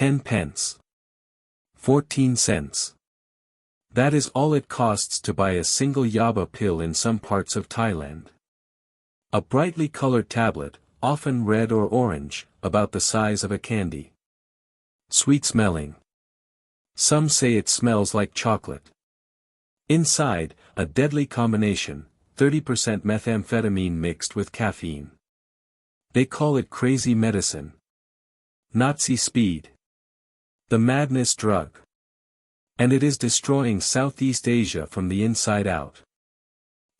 10 pence. 14 cents. That is all it costs to buy a single Yaba pill in some parts of Thailand. A brightly colored tablet, often red or orange, about the size of a candy. Sweet smelling. Some say it smells like chocolate. Inside, a deadly combination, 30% methamphetamine mixed with caffeine. They call it crazy medicine. Nazi speed. The madness drug. And it is destroying Southeast Asia from the inside out.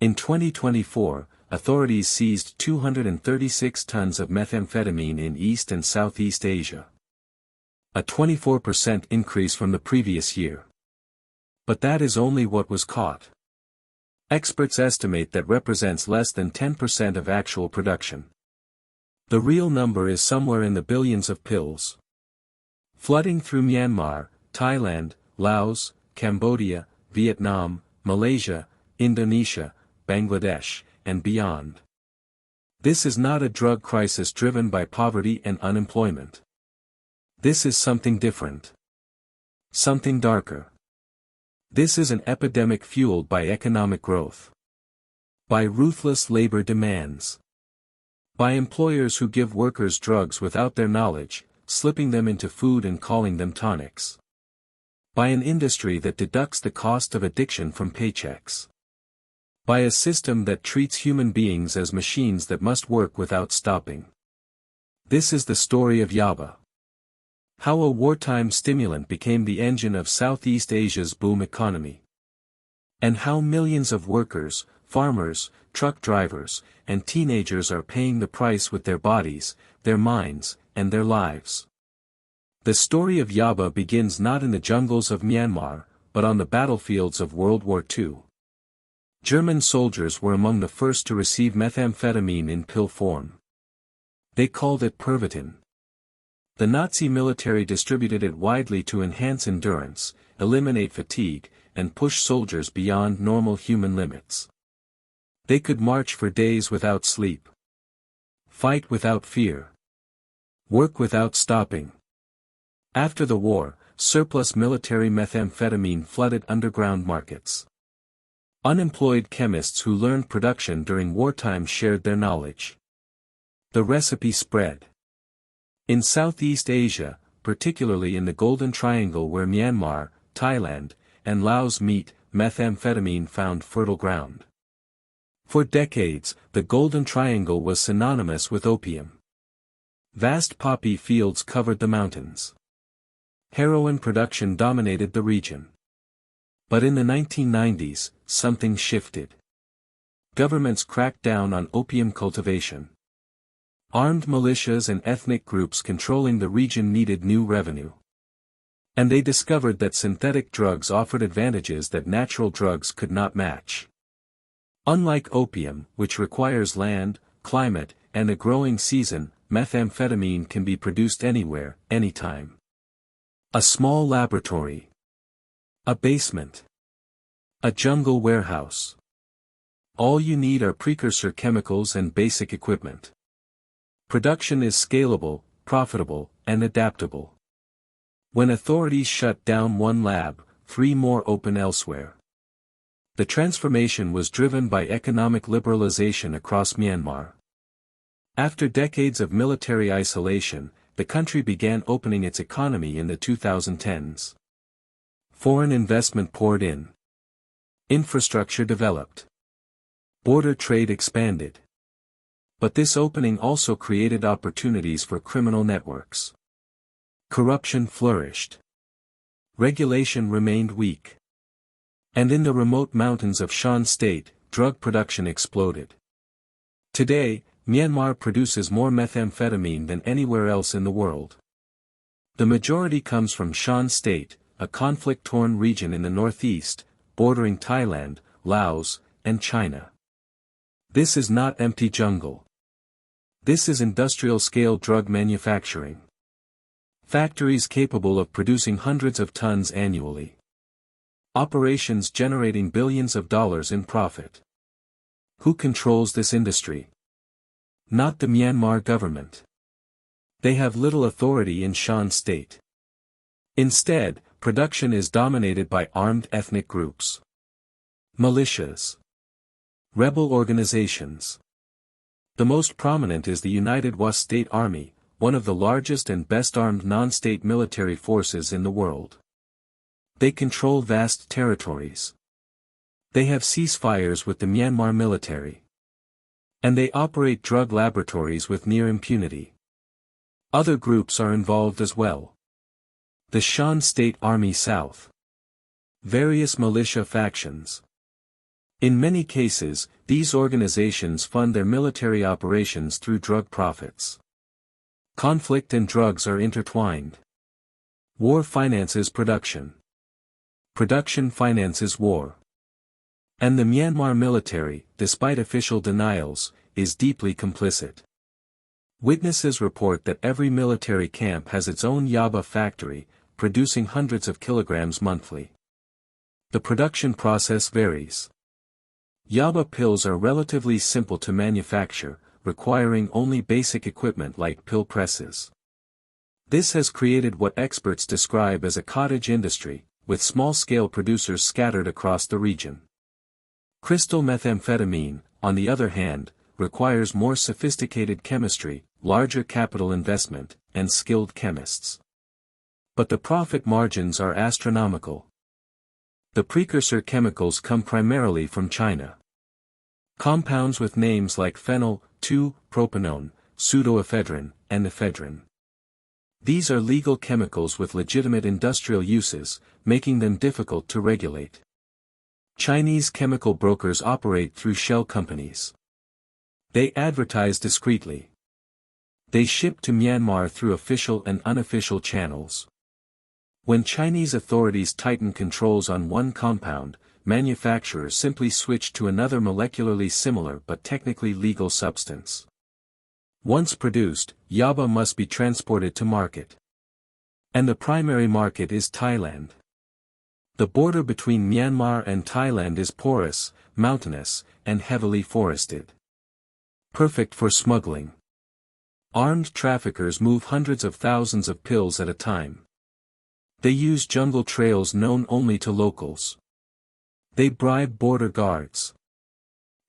In 2024, authorities seized 236 tons of methamphetamine in East and Southeast Asia. A 24% increase from the previous year. But that is only what was caught. Experts estimate that represents less than 10% of actual production. The real number is somewhere in the billions of pills. Flooding through Myanmar, Thailand, Laos, Cambodia, Vietnam, Malaysia, Indonesia, Bangladesh, and beyond. This is not a drug crisis driven by poverty and unemployment. This is something different. Something darker. This is an epidemic fueled by economic growth. By ruthless labor demands. By employers who give workers drugs without their knowledge, slipping them into food and calling them tonics. By an industry that deducts the cost of addiction from paychecks. By a system that treats human beings as machines that must work without stopping. This is the story of Yaba. How a wartime stimulant became the engine of Southeast Asia's boom economy. And how millions of workers, farmers, truck drivers, and teenagers are paying the price with their bodies, their minds, and their lives. The story of Yaba begins not in the jungles of Myanmar, but on the battlefields of World War II. German soldiers were among the first to receive methamphetamine in pill form. They called it Pervitin. The Nazi military distributed it widely to enhance endurance, eliminate fatigue, and push soldiers beyond normal human limits. They could march for days without sleep. Fight without fear. Work without stopping. After the war, surplus military methamphetamine flooded underground markets. Unemployed chemists who learned production during wartime shared their knowledge. The recipe spread. In Southeast Asia, particularly in the Golden Triangle where Myanmar, Thailand, and Laos meet, methamphetamine found fertile ground. For decades, the Golden Triangle was synonymous with opium. Vast poppy fields covered the mountains. Heroin production dominated the region. But in the 1990s, something shifted. Governments cracked down on opium cultivation. Armed militias and ethnic groups controlling the region needed new revenue. And they discovered that synthetic drugs offered advantages that natural drugs could not match. Unlike opium, which requires land, climate, and a growing season, methamphetamine can be produced anywhere, anytime. A small laboratory. A basement. A jungle warehouse. All you need are precursor chemicals and basic equipment. Production is scalable, profitable, and adaptable. When authorities shut down one lab, 3 more open elsewhere. The transformation was driven by economic liberalization across Myanmar. After decades of military isolation, the country began opening its economy in the 2010s. Foreign investment poured in. Infrastructure developed. Border trade expanded. But this opening also created opportunities for criminal networks. Corruption flourished. Regulation remained weak. And in the remote mountains of Shan State, drug production exploded. Today, Myanmar produces more methamphetamine than anywhere else in the world. The majority comes from Shan State, a conflict-torn region in the northeast, bordering Thailand, Laos, and China. This is not empty jungle. This is industrial-scale drug manufacturing. Factories capable of producing hundreds of tons annually. Operations generating billions of dollars in profit. Who controls this industry? Not the Myanmar government. They have little authority in Shan State. Instead, production is dominated by armed ethnic groups, militias, rebel organizations. The most prominent is the United States Army, one of the largest and best-armed non-state military forces in the world. They control vast territories. They have ceasefires with the Myanmar military. And they operate drug laboratories with near impunity. Other groups are involved as well. The Shan State Army South. Various militia factions. In many cases, these organizations fund their military operations through drug profits. Conflict and drugs are intertwined. War finances production. Production finances war. And the Myanmar military, despite official denials, is deeply complicit. Witnesses report that every military camp has its own Yaba factory, producing hundreds of kilograms monthly. The production process varies. Yaba pills are relatively simple to manufacture, requiring only basic equipment like pill presses. This has created what experts describe as a cottage industry, with small-scale producers scattered across the region. Crystal methamphetamine, on the other hand, requires more sophisticated chemistry, larger capital investment, and skilled chemists. But the profit margins are astronomical. The precursor chemicals come primarily from China. Compounds with names like phenyl, 2-propanone, pseudoephedrine, and ephedrine. These are legal chemicals with legitimate industrial uses, making them difficult to regulate. Chinese chemical brokers operate through shell companies. They advertise discreetly. They ship to Myanmar through official and unofficial channels. When Chinese authorities tighten controls on one compound, manufacturers simply switch to another molecularly similar but technically legal substance. Once produced, Yaba must be transported to market. And the primary market is Thailand. The border between Myanmar and Thailand is porous, mountainous, and heavily forested. Perfect for smuggling. Armed traffickers move hundreds of thousands of pills at a time. They use jungle trails known only to locals. They bribe border guards.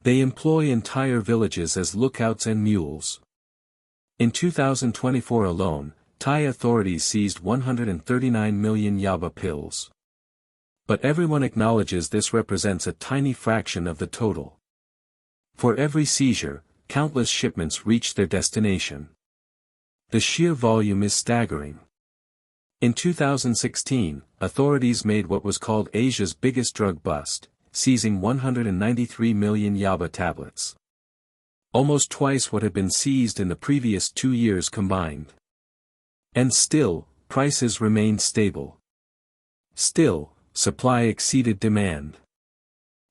They employ entire villages as lookouts and mules. In 2024 alone, Thai authorities seized 139 million Yaba pills. But everyone acknowledges this represents a tiny fraction of the total. For every seizure, countless shipments reach their destination. The sheer volume is staggering. In 2016, authorities made what was called Asia's biggest drug bust, seizing 193 million Yaba tablets. Almost twice what had been seized in the previous 2 years combined. And still, prices remained stable. Still, supply exceeded demand.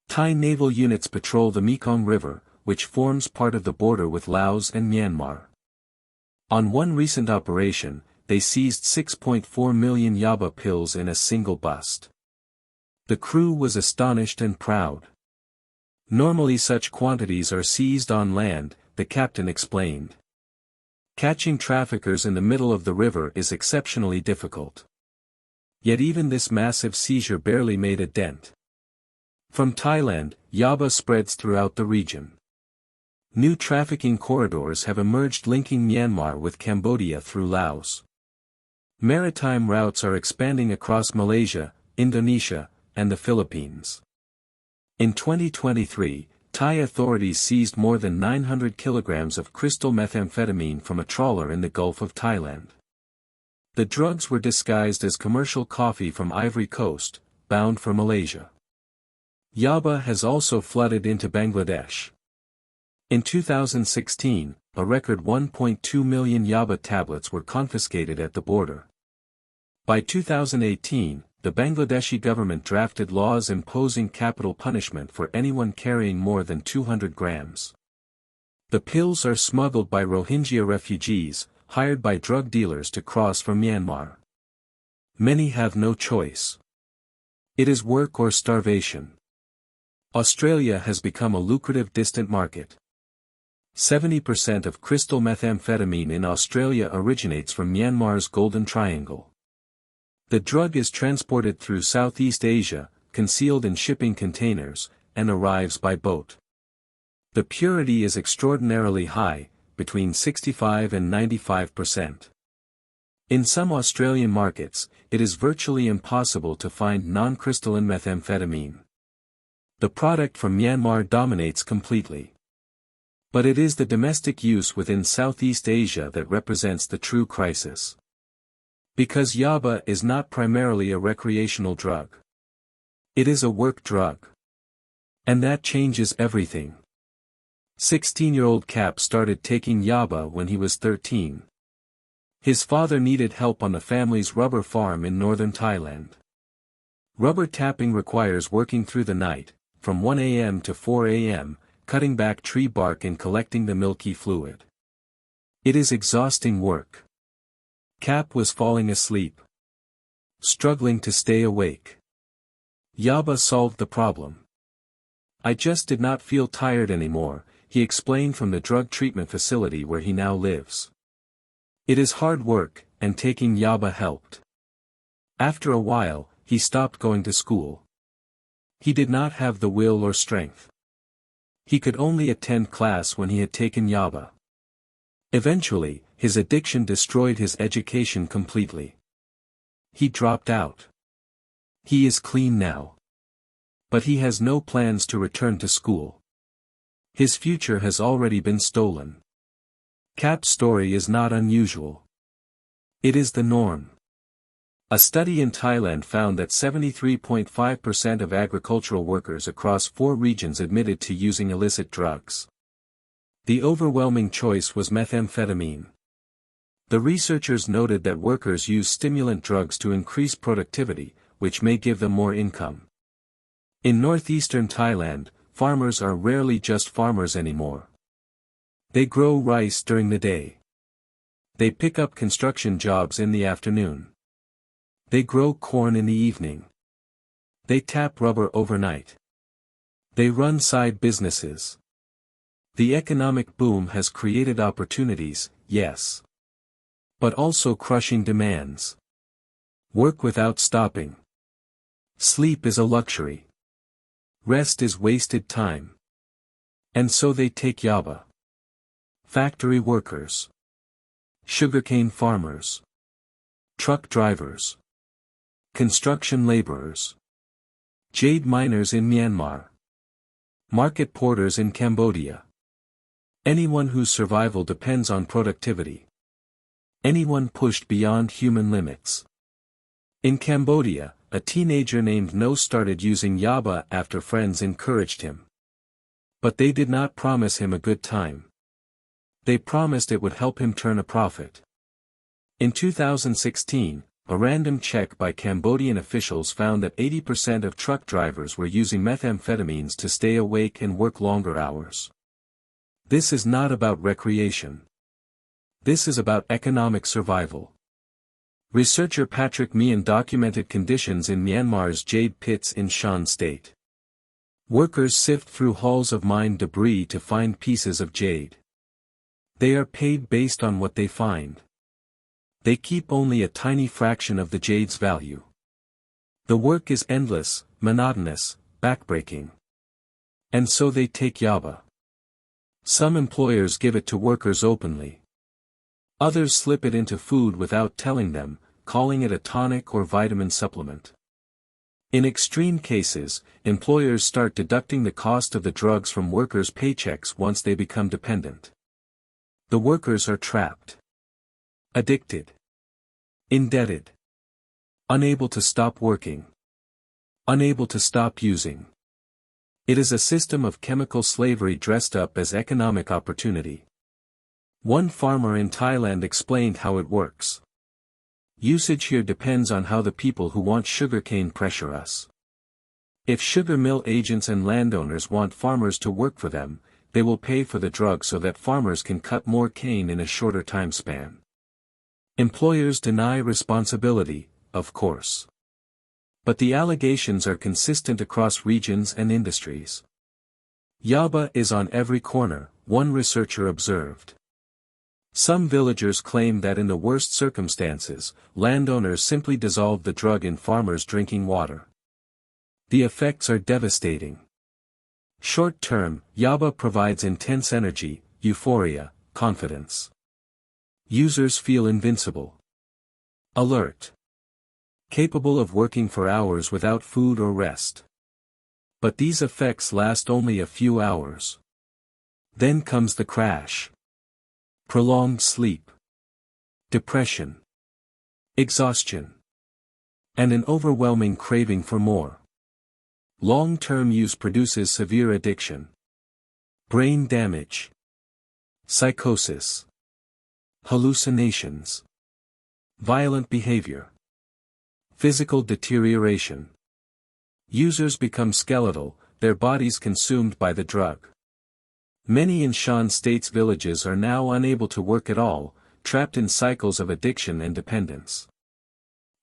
Thai naval units patrol the Mekong River, which forms part of the border with Laos and Myanmar. On one recent operation, they seized 6.4 million Yaba pills in a single bust. The crew was astonished and proud. Normally such quantities are seized on land, the captain explained. Catching traffickers in the middle of the river is exceptionally difficult. Yet even this massive seizure barely made a dent. From Thailand, Yaba spreads throughout the region. New trafficking corridors have emerged linking Myanmar with Cambodia through Laos. Maritime routes are expanding across Malaysia, Indonesia, and the Philippines. In 2023, Thai authorities seized more than 900 kilograms of crystal methamphetamine from a trawler in the Gulf of Thailand. The drugs were disguised as commercial coffee from Ivory Coast, bound for Malaysia. Yaba has also flooded into Bangladesh. In 2016, a record 1.2 million Yaba tablets were confiscated at the border. By 2018, the Bangladeshi government drafted laws imposing capital punishment for anyone carrying more than 200 grams. The pills are smuggled by Rohingya refugees, hired by drug dealers to cross from Myanmar. Many have no choice. It is work or starvation. Australia has become a lucrative distant market. 70% of crystal methamphetamine in Australia originates from Myanmar's Golden Triangle. The drug is transported through Southeast Asia, concealed in shipping containers, and arrives by boat. The purity is extraordinarily high, between 65 and 95%. In some Australian markets, it is virtually impossible to find non-crystalline methamphetamine. The product from Myanmar dominates completely. But it is the domestic use within Southeast Asia that represents the true crisis. Because Yaba is not primarily a recreational drug. It is a work drug. And that changes everything. 16-year-old Cap started taking Yaba when he was 13. His father needed help on the family's rubber farm in northern Thailand. Rubber tapping requires working through the night, from 1 a.m. to 4 a.m., cutting back tree bark and collecting the milky fluid. It is exhausting work. Cap was falling asleep. Struggling to stay awake. Yaba solved the problem. I just did not feel tired anymore, he explained from the drug treatment facility where he now lives. It is hard work, and taking Yaba helped. After a while, he stopped going to school. He did not have the will or strength. He could only attend class when he had taken Yaba. Eventually, his addiction destroyed his education completely. He dropped out. He is clean now. But he has no plans to return to school. His future has already been stolen. Cap's story is not unusual. It is the norm. A study in Thailand found that 73.5% of agricultural workers across 4 regions admitted to using illicit drugs. The overwhelming choice was methamphetamine. The researchers noted that workers use stimulant drugs to increase productivity, which may give them more income. In northeastern Thailand, farmers are rarely just farmers anymore. They grow rice during the day. They pick up construction jobs in the afternoon. They grow corn in the evening. They tap rubber overnight. They run side businesses. The economic boom has created opportunities, yes. But also crushing demands. Work without stopping. Sleep is a luxury. Rest is wasted time. And so they take Yaba. Factory workers. Sugarcane farmers. Truck drivers. Construction laborers. Jade miners in Myanmar. Market porters in Cambodia. Anyone whose survival depends on productivity. Anyone pushed beyond human limits. In Cambodia, a teenager named No started using Yaba after friends encouraged him. But they did not promise him a good time. They promised it would help him turn a profit. In 2016, a random check by Cambodian officials found that 80% of truck drivers were using methamphetamines to stay awake and work longer hours. This is not about recreation. This is about economic survival. Researcher Patrick Meehan documented conditions in Myanmar's jade pits in Shan State. Workers sift through hulls of mine debris to find pieces of jade. They are paid based on what they find. They keep only a tiny fraction of the jade's value. The work is endless, monotonous, backbreaking. And so they take Yaba. Some employers give it to workers openly. Others slip it into food without telling them, calling it a tonic or vitamin supplement. In extreme cases, employers start deducting the cost of the drugs from workers' paychecks once they become dependent. The workers are trapped. Addicted. Indebted. Unable to stop working. Unable to stop using. It is a system of chemical slavery dressed up as economic opportunity. One farmer in Thailand explained how it works. Usage here depends on how the people who want sugarcane pressure us. If sugar mill agents and landowners want farmers to work for them, they will pay for the drug so that farmers can cut more cane in a shorter time span. Employers deny responsibility, of course. But the allegations are consistent across regions and industries. Yaba is on every corner, one researcher observed. Some villagers claim that in the worst circumstances, landowners simply dissolve the drug in farmers' drinking water. The effects are devastating. Short-term, Yaba provides intense energy, euphoria, confidence. Users feel invincible. Alert. Capable of working for hours without food or rest. But these effects last only a few hours. Then comes the crash. Prolonged sleep. Depression. Exhaustion. And an overwhelming craving for more. Long-term use produces severe addiction. Brain damage. Psychosis. Hallucinations. Violent behavior. Physical deterioration. Users become skeletal, their bodies consumed by the drug. Many in Shan State's villages are now unable to work at all, trapped in cycles of addiction and dependence.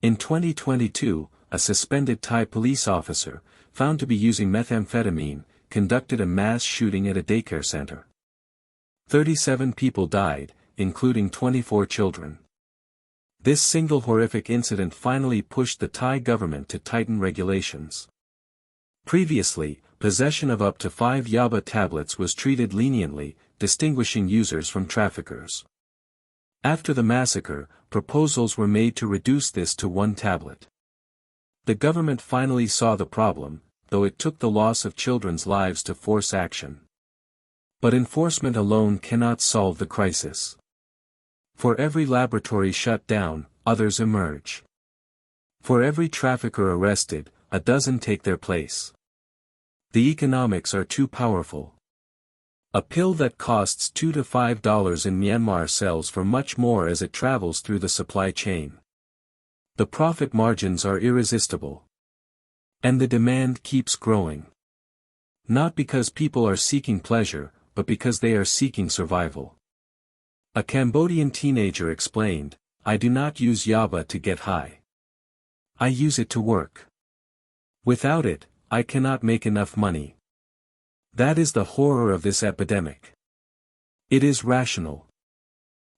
In 2022, a suspended Thai police officer, found to be using methamphetamine, conducted a mass shooting at a daycare center. 37 people died, including 24 children. This single horrific incident finally pushed the Thai government to tighten regulations. Previously, possession of up to 5 Yaba tablets was treated leniently, distinguishing users from traffickers. After the massacre, proposals were made to reduce this to 1 tablet. The government finally saw the problem, though it took the loss of children's lives to force action. But enforcement alone cannot solve the crisis. For every laboratory shut down, others emerge. For every trafficker arrested, a dozen take their place. The economics are too powerful. A pill that costs $2 to $5 in Myanmar sells for much more as it travels through the supply chain. The profit margins are irresistible. And the demand keeps growing. Not because people are seeking pleasure, but because they are seeking survival. A Cambodian teenager explained, "I do not use Yaba to get high. I use it to work. Without it, I cannot make enough money." That is the horror of this epidemic. It is rational.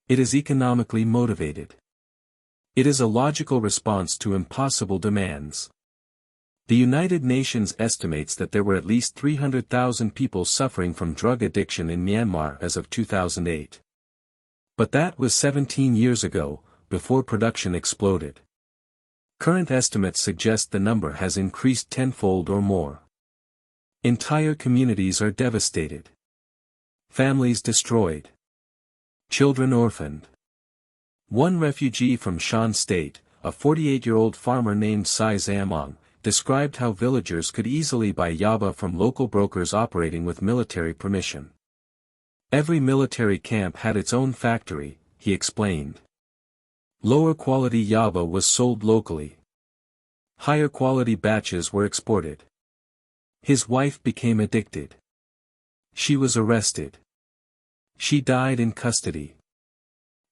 It is economically motivated. It is a logical response to impossible demands. The United Nations estimates that there were at least 300,000 people suffering from drug addiction in Myanmar as of 2008. But that was 17 years ago, before production exploded. Current estimates suggest the number has increased tenfold or more. Entire communities are devastated. Families destroyed. Children orphaned. One refugee from Shan State, a 48-year-old farmer named Sai Zamong, described how villagers could easily buy Yaba from local brokers operating with military permission. Every military camp had its own factory, he explained. Lower quality Yaba was sold locally. Higher quality batches were exported. His wife became addicted. She was arrested. She died in custody.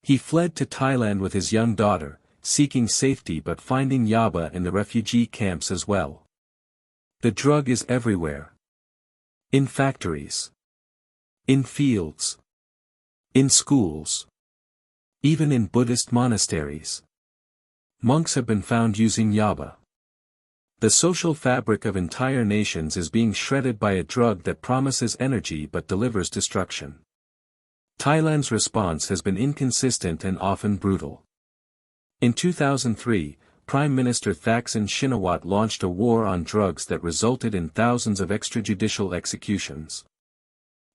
He fled to Thailand with his young daughter, seeking safety but finding Yaba in the refugee camps as well. The drug is everywhere. In factories. In fields. In schools. Even in Buddhist monasteries. Monks have been found using Yaba. The social fabric of entire nations is being shredded by a drug that promises energy but delivers destruction. Thailand's response has been inconsistent and often brutal. In 2003, Prime Minister Thaksin Shinawatra launched a war on drugs that resulted in thousands of extrajudicial executions.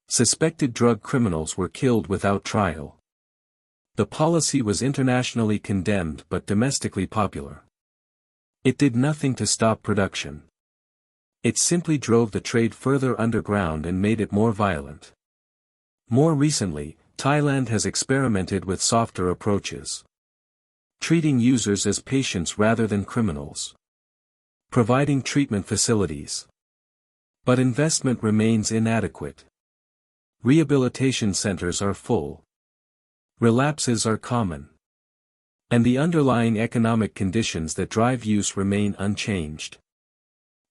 Suspected drug criminals were killed without trial. The policy was internationally condemned but domestically popular. It did nothing to stop production. It simply drove the trade further underground and made it more violent. More recently, Thailand has experimented with softer approaches. Treating users as patients rather than criminals. Providing treatment facilities. But investment remains inadequate. Rehabilitation centers are full. Relapses are common. And the underlying economic conditions that drive use remain unchanged.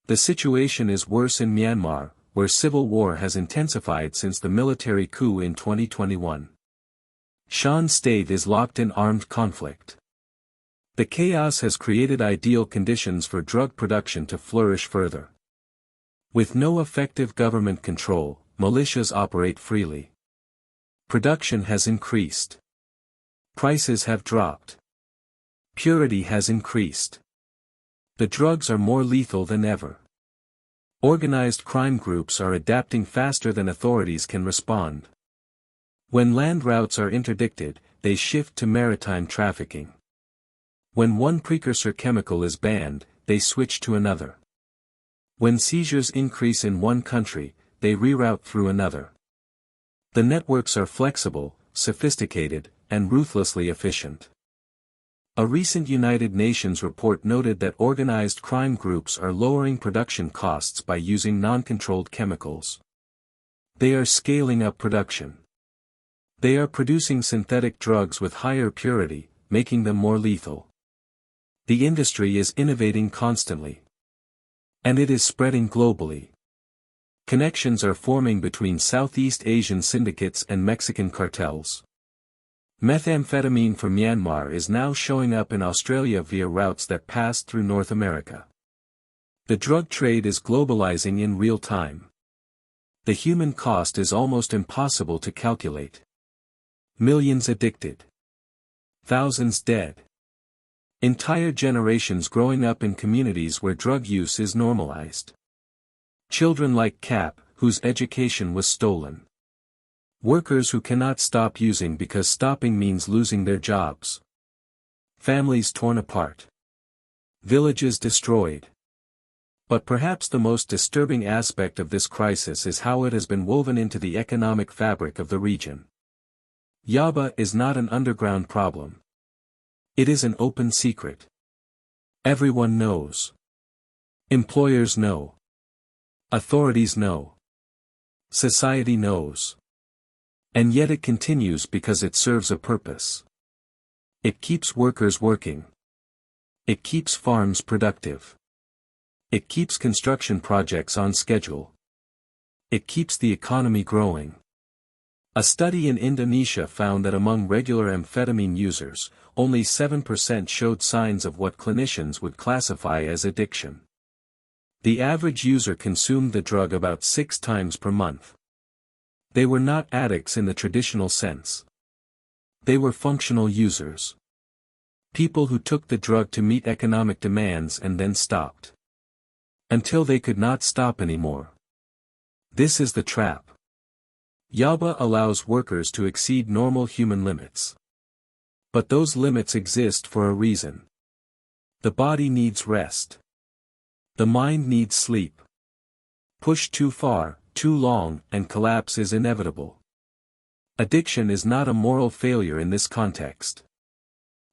The situation is worse in Myanmar, where civil war has intensified since the military coup in 2021. Shan State is locked in armed conflict. The chaos has created ideal conditions for drug production to flourish further. With no effective government control, militias operate freely. Production has increased. Prices have dropped. Purity has increased. The drugs are more lethal than ever. Organized crime groups are adapting faster than authorities can respond. When land routes are interdicted, they shift to maritime trafficking. When one precursor chemical is banned, they switch to another. When seizures increase in one country, they reroute through another. The networks are flexible, sophisticated, and ruthlessly efficient. A recent United Nations report noted that organized crime groups are lowering production costs by using non-controlled chemicals. They are scaling up production. They are producing synthetic drugs with higher purity, making them more lethal. The industry is innovating constantly. And it is spreading globally. Connections are forming between Southeast Asian syndicates and Mexican cartels. Methamphetamine from Myanmar is now showing up in Australia via routes that pass through North America. The drug trade is globalizing in real time. The human cost is almost impossible to calculate. Millions addicted. Thousands dead. Entire generations growing up in communities where drug use is normalized. Children like Cap, whose education was stolen. Workers who cannot stop using because stopping means losing their jobs. Families torn apart. Villages destroyed. But perhaps the most disturbing aspect of this crisis is how it has been woven into the economic fabric of the region. Yaba is not an underground problem. It is an open secret. Everyone knows. Employers know. Authorities know. Society knows. And yet it continues because it serves a purpose. It keeps workers working. It keeps farms productive. It keeps construction projects on schedule. It keeps the economy growing. A study in Indonesia found that among regular amphetamine users, only 7% showed signs of what clinicians would classify as addiction. The average user consumed the drug about 6 times per month. They were not addicts in the traditional sense. They were functional users. People who took the drug to meet economic demands and then stopped. Until they could not stop anymore. This is the trap. Yaba allows workers to exceed normal human limits. But those limits exist for a reason. The body needs rest. The mind needs sleep. Push too far, too long, and collapse is inevitable. Addiction is not a moral failure in this context.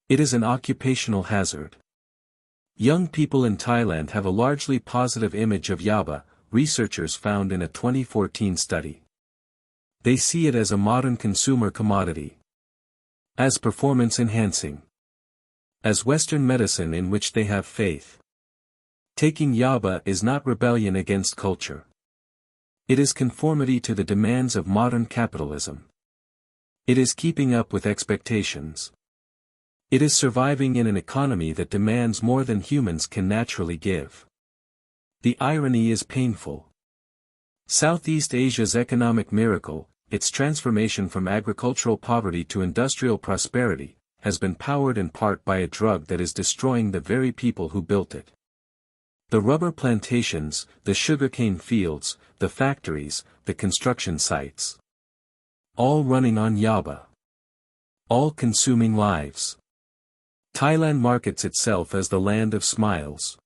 It is an occupational hazard. Young people in Thailand have a largely positive image of Yaba, researchers found in a 2014 study. They see it as a modern consumer commodity. As performance-enhancing. As Western medicine in which they have faith. Taking Yaba is not rebellion against culture. It is conformity to the demands of modern capitalism. It is keeping up with expectations. It is surviving in an economy that demands more than humans can naturally give. The irony is painful. Southeast Asia's economic miracle, its transformation from agricultural poverty to industrial prosperity, has been powered in part by a drug that is destroying the very people who built it. The rubber plantations, the sugarcane fields, the factories, the construction sites. All running on Yaba. All consuming lives. Thailand markets itself as the land of smiles.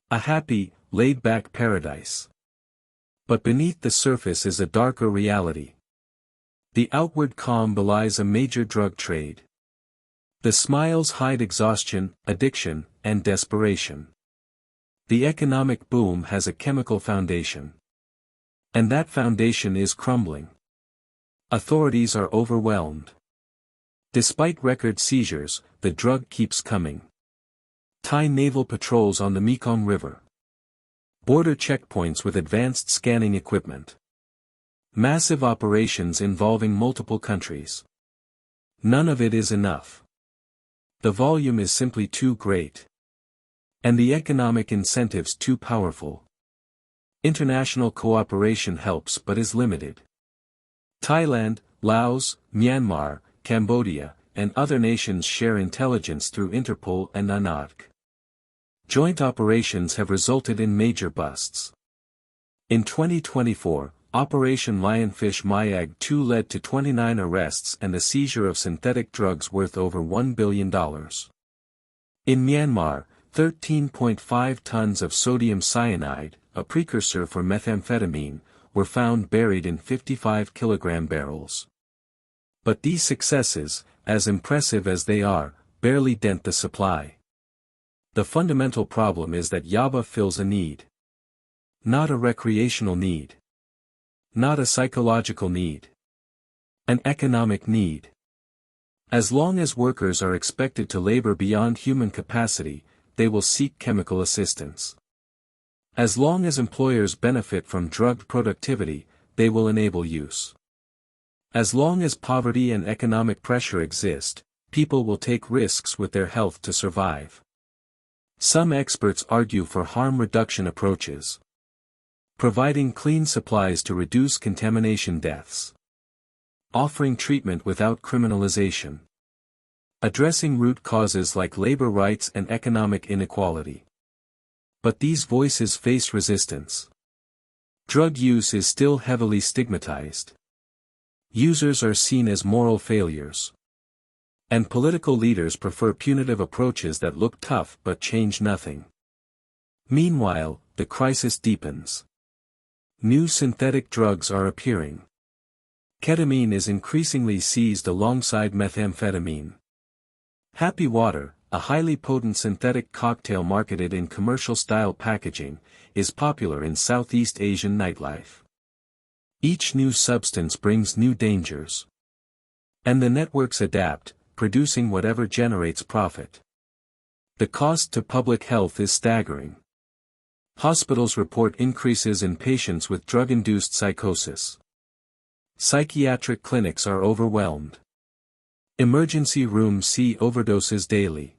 A happy, laid-back paradise. But beneath the surface is a darker reality. The outward calm belies a major drug trade. The smiles hide exhaustion, addiction, and desperation. The economic boom has a chemical foundation. And that foundation is crumbling. Authorities are overwhelmed. Despite record seizures, the drug keeps coming. Thai naval patrols on the Mekong River. Border checkpoints with advanced scanning equipment. Massive operations involving multiple countries. None of it is enough. The volume is simply too great. And the economic incentives too powerful. International cooperation helps but is limited. Thailand, Laos, Myanmar, Cambodia, and other nations share intelligence through Interpol and UNODC. Joint operations have resulted in major busts. In 2024, Operation Lionfish Mayag-2 led to 29 arrests and the seizure of synthetic drugs worth over $1 billion. In Myanmar, 13.5 tons of sodium cyanide, a precursor for methamphetamine, were found buried in 55-kilogram barrels. But these successes, as impressive as they are, barely dent the supply. The fundamental problem is that Yaba fills a need. Not a recreational need. Not a psychological need. An economic need. As long as workers are expected to labor beyond human capacity, they will seek chemical assistance. As long as employers benefit from drugged productivity, they will enable use. As long as poverty and economic pressure exist, people will take risks with their health to survive. Some experts argue for harm reduction approaches. Providing clean supplies to reduce contamination deaths. Offering treatment without criminalization. Addressing root causes like labor rights and economic inequality. But these voices face resistance. Drug use is still heavily stigmatized. Users are seen as moral failures. And political leaders prefer punitive approaches that look tough but change nothing. Meanwhile, the crisis deepens. New synthetic drugs are appearing. Ketamine is increasingly seized alongside methamphetamine. Happy Water, a highly potent synthetic cocktail marketed in commercial-style packaging, is popular in Southeast Asian nightlife. Each new substance brings new dangers. And the networks adapt, producing whatever generates profit. The cost to public health is staggering. Hospitals report increases in patients with drug-induced psychosis. Psychiatric clinics are overwhelmed. Emergency rooms see overdoses daily.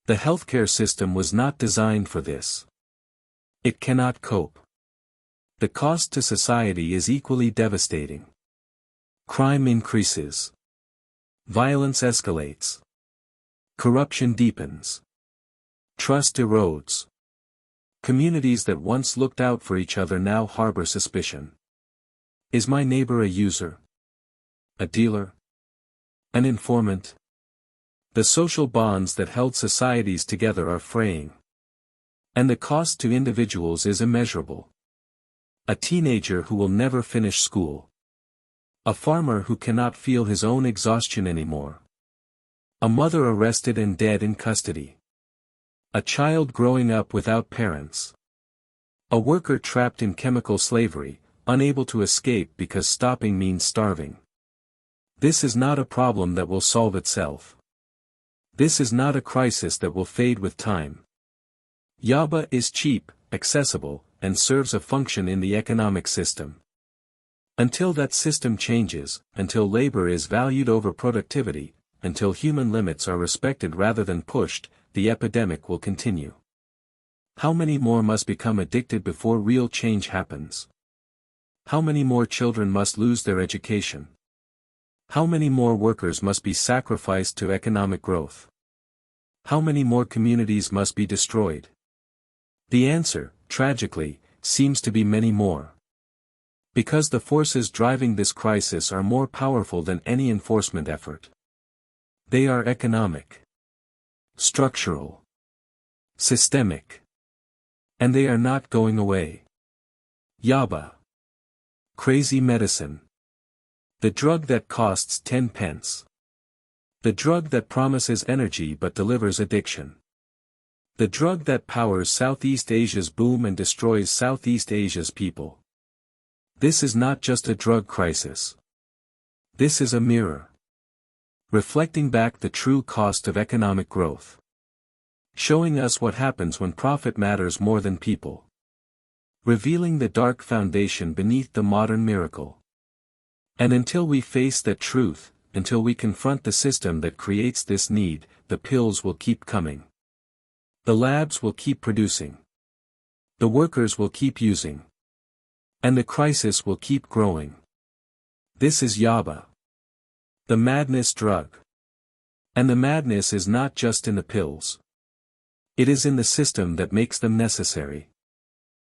The healthcare system was not designed for this. It cannot cope. The cost to society is equally devastating. Crime increases. Violence escalates. Corruption deepens. Trust erodes. Communities that once looked out for each other now harbor suspicion. Is my neighbor a user? A dealer? An informant? The social bonds that held societies together are fraying. And the cost to individuals is immeasurable. A teenager who will never finish school. A farmer who cannot feel his own exhaustion anymore. A mother arrested and dead in custody. A child growing up without parents. A worker trapped in chemical slavery, unable to escape because stopping means starving. This is not a problem that will solve itself. This is not a crisis that will fade with time. Yaba is cheap, accessible, and serves a function in the economic system. Until that system changes, until labor is valued over productivity, until human limits are respected rather than pushed, the epidemic will continue. How many more must become addicted before real change happens? How many more children must lose their education? How many more workers must be sacrificed to economic growth? How many more communities must be destroyed? The answer, tragically, seems to be many more. Because the forces driving this crisis are more powerful than any enforcement effort. They are economic, structural, systemic. And they are not going away. Yaba. Crazy medicine. The drug that costs 10 pence. The drug that promises energy but delivers addiction. The drug that powers Southeast Asia's boom and destroys Southeast Asia's people. This is not just a drug crisis. This is a mirror. Reflecting back the true cost of economic growth. Showing us what happens when profit matters more than people. Revealing the dark foundation beneath the modern miracle. And until we face that truth, until we confront the system that creates this need, the pills will keep coming. The labs will keep producing. The workers will keep using. And the crisis will keep growing. This is Yaba. The madness drug. And the madness is not just in the pills. It is in the system that makes them necessary.